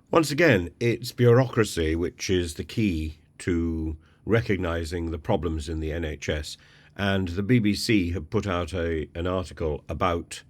Once again, it's bureaucracy which is the key to recognising the problems in the NHS. And the BBC have put out an article about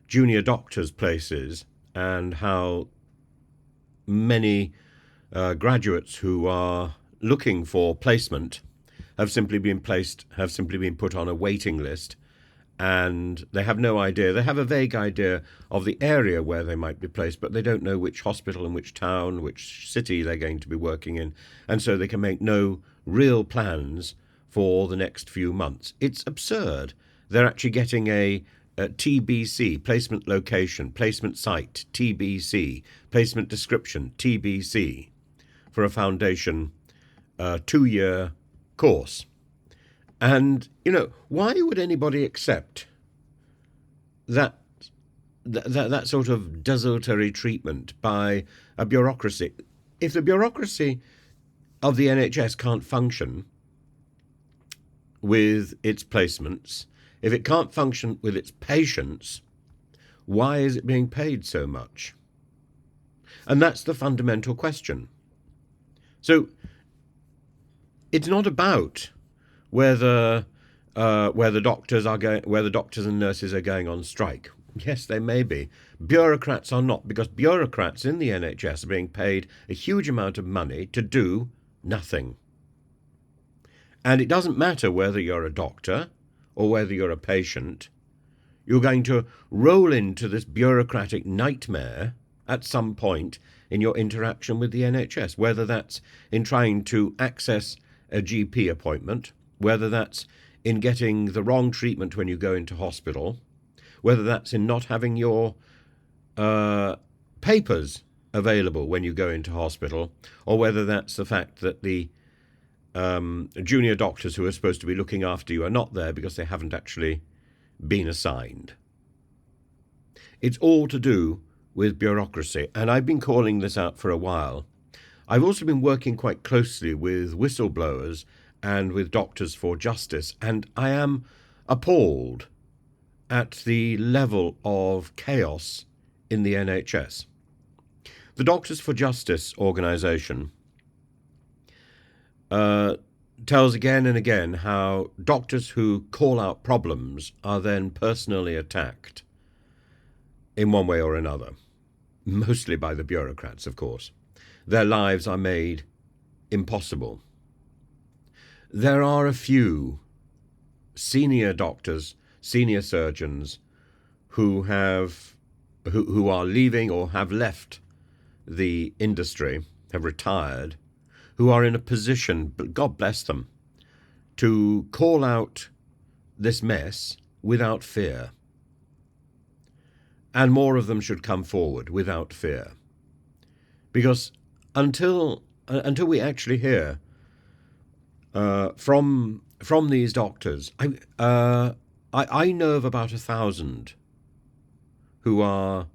junior doctors' places and how many graduates who are looking for placement have simply been put on a waiting list, and they have no idea. They have a vague idea of the area where they might be placed, but they don't know which hospital and which town, which city they're going to be working in, and so they can make no real plans for the next few months. It's absurd. They're actually getting a TBC, placement location, placement site, TBC, placement description, TBC, for a foundation 2-year course. And, why would anybody accept that that sort of desultory treatment by a bureaucracy? If the bureaucracy of the NHS can't function with its placements, if it can't function with its patients, why is it being paid so much? And that's the fundamental question. So it's not about whether the doctors and nurses are going on strike. Yes, they may be. Bureaucrats are not, because bureaucrats in the NHS are being paid a huge amount of money to do nothing. And it doesn't matter whether you're a doctor or whether you're a patient. You're going to roll into this bureaucratic nightmare at some point in your interaction with the NHS, whether that's in trying to access a GP appointment, whether that's in getting the wrong treatment when you go into hospital, whether that's in not having your papers available when you go into hospital, or whether that's the fact that the junior doctors who are supposed to be looking after you are not there because they haven't actually been assigned. It's all to do with bureaucracy, and I've been calling this out for a while. I've also been working quite closely with whistleblowers and with Doctors for Justice, and I am appalled at the level of chaos in the NHS. The Doctors for Justice organisation tells again and again how doctors who call out problems are then personally attacked in one way or another, mostly by the bureaucrats, of course. Their lives are made impossible. There are a few senior doctors, senior surgeons who are leaving or have left the industry, have retired, who are in a position, God bless them, to call out this mess without fear. And more of them should come forward without fear. Because until we actually hear from these doctors, I know of about 1,000 who are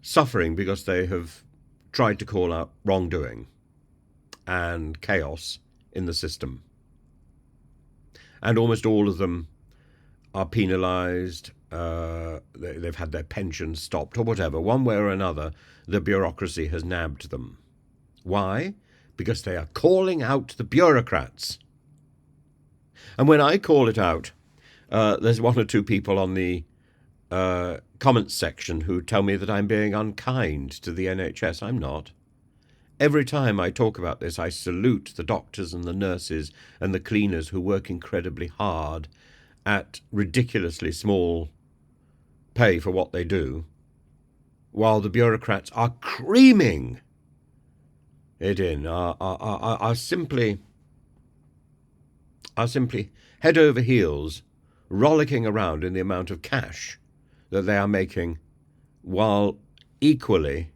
suffering because they have tried to call out wrongdoing and chaos in the system. And almost all of them are penalised, they've had their pensions stopped or whatever. One way or another, the bureaucracy has nabbed them. Why? Because they are calling out the bureaucrats. And when I call it out, there's one or two people on the comments section who tell me that I'm being unkind to the NHS. I'm not. Every time I talk about this, I salute the doctors and the nurses and the cleaners who work incredibly hard at ridiculously small pay for what they do, while the bureaucrats are creaming it in, are simply head over heels, rollicking around in the amount of cash that they are making, while equally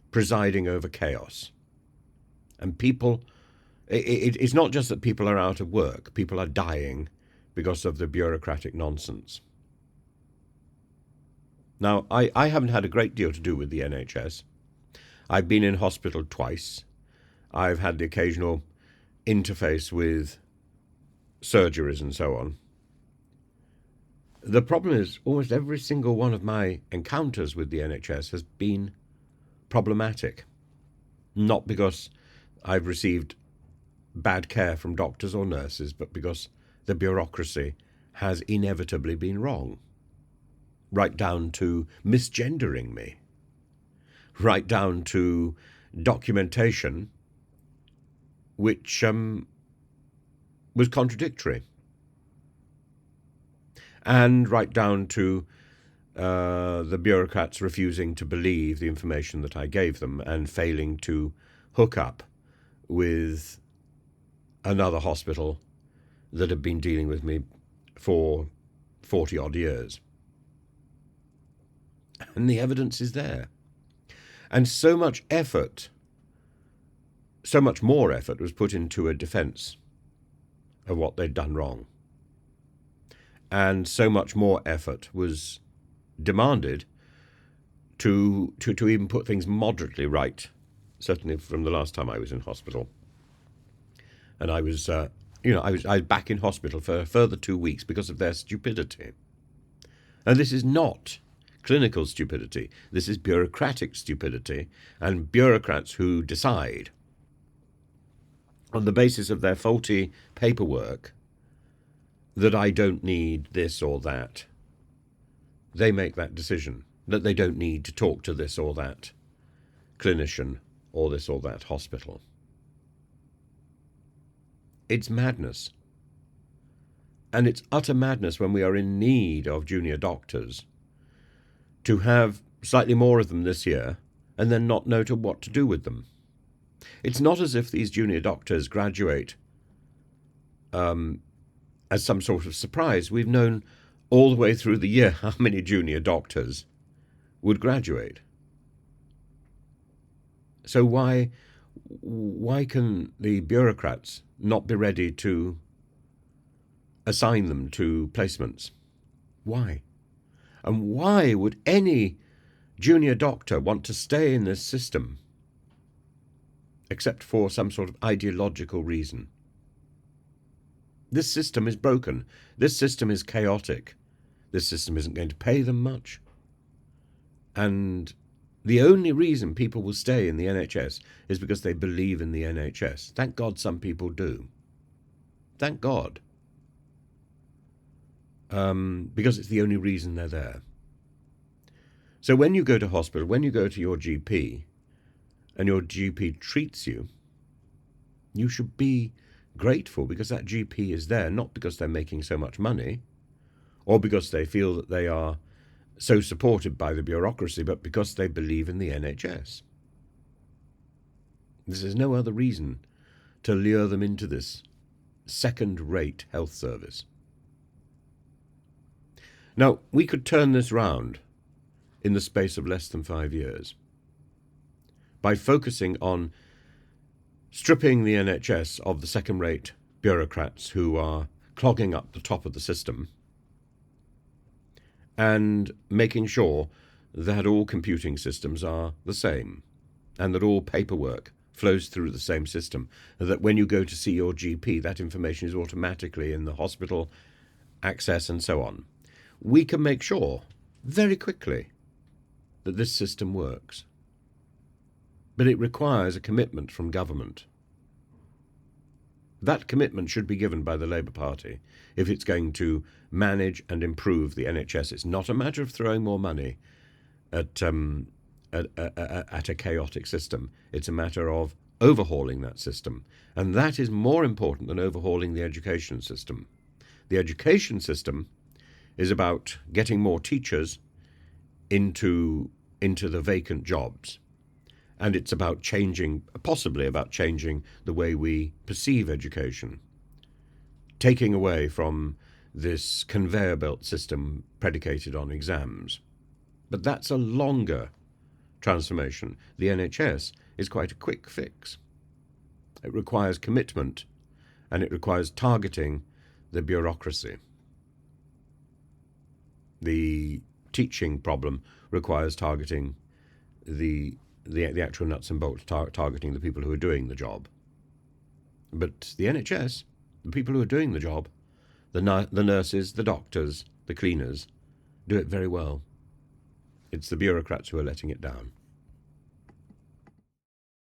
presiding over chaos. And people, it's not just that people are out of work, people are dying because of the bureaucratic nonsense. Now, I haven't had a great deal to do with the NHS. I've been in hospital twice. I've had the occasional interface with surgeries and so on. The problem is almost every single one of my encounters with the NHS has been problematic. not because I've received bad care from doctors or nurses, but because the bureaucracy has inevitably been wrong, right down to misgendering me, right down to documentation which was contradictory, and right down to the bureaucrats refusing to believe the information that I gave them and failing to hook up with another hospital that had been dealing with me for 40 odd years. And the evidence is there. And so much effort, so much more effort was put into a defense of what they'd done wrong. And so much more effort was demanded to even put things moderately right, certainly from the last time I was in hospital. And I was back in hospital for a further 2 weeks because of their stupidity. And this is not clinical stupidity. This is bureaucratic stupidity, and bureaucrats who decide on the basis of their faulty paperwork that I don't need this or that. They make that decision, that they don't need to talk to this or that clinician or this or that hospital. It's madness. And it's utter madness when we are in need of junior doctors to have slightly more of them this year and then not know what to do with them. It's not as if these junior doctors graduate as some sort of surprise. We've known all the way through the year how many junior doctors would graduate. So why can the bureaucrats not be ready to assign them to placements? Why? And why would any junior doctor want to stay in this system except for some sort of ideological reason? This system is broken. This system is chaotic. This system isn't going to pay them much. And the only reason people will stay in the NHS is because they believe in the NHS. Thank God some people do. Thank God. Because it's the only reason they're there. So when you go to hospital, when you go to your GP, and your GP treats you, you should be grateful because that GP is there, not because they're making so much money, or because they feel that they are so supported by the bureaucracy, but because they believe in the NHS. There's no other reason to lure them into this second-rate health service. Now, we could turn this round in the space of less than 5 years by focusing on stripping the NHS of the second-rate bureaucrats who are clogging up the top of the system and making sure that all computing systems are the same and that all paperwork flows through the same system, and that when you go to see your GP, that information is automatically in the hospital access and so on. We can make sure very quickly that this system works. But it requires a commitment from government. That commitment should be given by the Labour Party if it's going to manage and improve the NHS. It's not a matter of throwing more money at a chaotic system. It's a matter of overhauling that system. And that is more important than overhauling the education system. The education system is about getting more teachers into the vacant jobs. And it's about possibly about changing the way we perceive education, taking away from this conveyor belt system predicated on exams. But that's a longer transformation. The NHS is quite a quick fix. It requires commitment, and it requires targeting the bureaucracy. The teaching problem requires targeting the actual nuts and bolts, targeting the people who are doing the job. But the NHS, the people who are doing the job, the nurses, the doctors, the cleaners, do it very well. It's the bureaucrats who are letting it down.